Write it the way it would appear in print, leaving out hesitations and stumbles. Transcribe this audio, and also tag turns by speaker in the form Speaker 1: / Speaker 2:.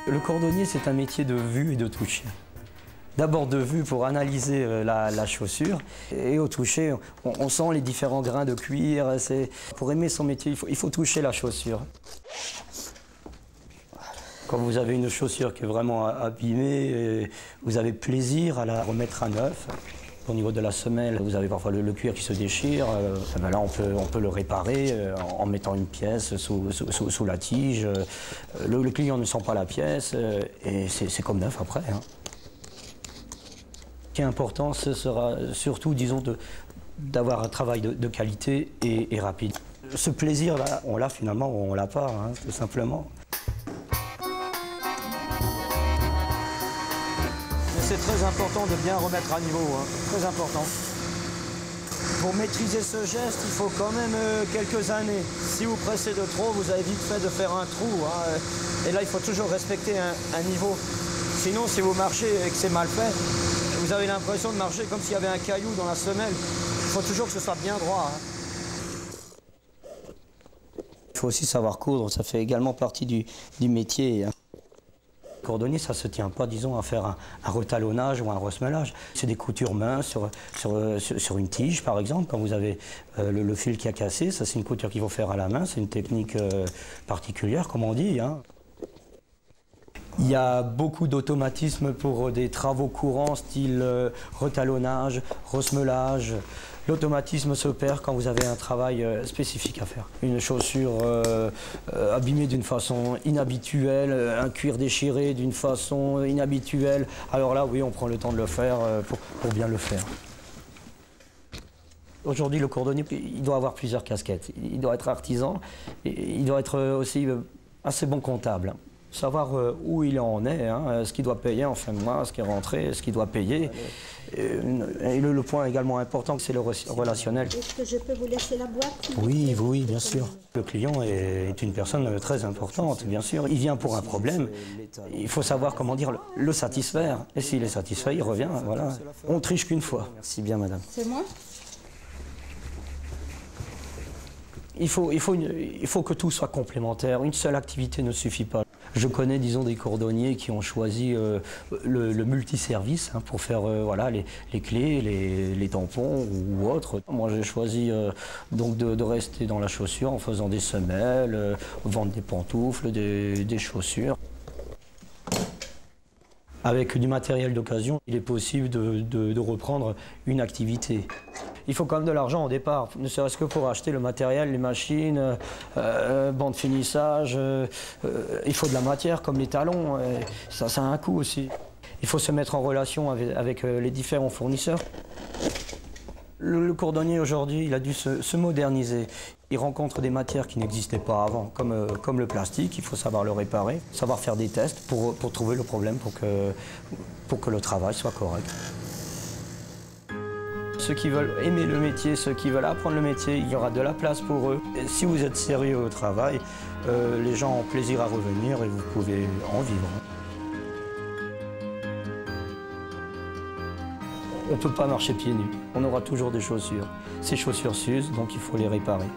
Speaker 1: Le cordonnier, c'est un métier de vue et de toucher. D'abord de vue pour analyser la chaussure et au toucher, on sent les différents grains de cuir. Pour aimer son métier, il faut toucher la chaussure. Quand vous avez une chaussure qui est vraiment abîmée, vous avez plaisir à la remettre à neuf. Au niveau de la semelle, vous avez parfois le cuir qui se déchire. Là, on peut le réparer en mettant une pièce sous la tige. Le client ne sent pas la pièce et c'est comme neuf après. Hein. Ce qui est important, ce sera surtout, disons, d'avoir un travail de qualité et rapide. Ce plaisir-là, on l'a finalement ou on l'a pas, hein, tout simplement. C'est très important de bien remettre à niveau, hein. Très important. Pour maîtriser ce geste, il faut quand même quelques années. Si vous pressez de trop, vous avez vite fait de faire un trou. Hein. Et là, il faut toujours respecter un niveau. Sinon, si vous marchez et que c'est mal fait, vous avez l'impression de marcher comme s'il y avait un caillou dans la semelle. Il faut toujours que ce soit bien droit. Hein. Il faut aussi savoir coudre, ça fait également partie du métier. Hein. Le cordonnier, ça ne se tient pas, disons, à faire un retalonnage ou un resmelage. C'est des coutures main sur une tige, par exemple. Quand vous avez le fil qui a cassé, ça c'est une couture qu'il faut faire à la main. C'est une technique particulière, comme on dit. Hein. Il y a beaucoup d'automatismes pour des travaux courants, style retalonnage, resmelage. L'automatisme s'opère quand vous avez un travail spécifique à faire. Une chaussure abîmée d'une façon inhabituelle, un cuir déchiré d'une façon inhabituelle. Alors là, oui, on prend le temps de le faire pour bien le faire. Aujourd'hui, le cordonnier, il doit avoir plusieurs casquettes. Il doit être artisan et il doit être aussi assez bon comptable. Savoir où il en est, hein, ce qu'il doit payer en fin de mois, ce qui est rentré, ce qu'il doit payer. Et le point également important, c'est le relationnel.
Speaker 2: Est-ce que je peux vous laisser la boîte?
Speaker 1: Oui, oui, bien sûr. Le client est une personne très importante, bien sûr. Il vient pour un problème. Il faut savoir, comment dire, le satisfaire. Et s'il est satisfait, il revient, voilà. On triche qu'une fois. Merci bien, madame.
Speaker 2: C'est moi?
Speaker 1: Il faut que tout soit complémentaire. Une seule activité ne suffit pas. Je connais, disons, des cordonniers qui ont choisi le multiservice hein, pour faire voilà, les clés, les tampons ou autres. Moi, j'ai choisi donc de rester dans la chaussure en faisant des semelles, vendre des pantoufles, des chaussures. Avec du matériel d'occasion, il est possible de reprendre une activité. Il faut quand même de l'argent au départ, ne serait-ce que pour acheter le matériel, les machines, bancs de finissage. Il faut de la matière comme les talons, ça a un coût aussi. Il faut se mettre en relation avec les différents fournisseurs. Le cordonnier aujourd'hui, il a dû se moderniser. Il rencontre des matières qui n'existaient pas avant, comme le plastique, il faut savoir le réparer, savoir faire des tests pour trouver le problème, pour que le travail soit correct. Ceux qui veulent aimer le métier, ceux qui veulent apprendre le métier, il y aura de la place pour eux. Et si vous êtes sérieux au travail, les gens ont plaisir à revenir et vous pouvez en vivre. On ne peut pas marcher pieds nus, on aura toujours des chaussures. Ces chaussures s'usent, donc il faut les réparer.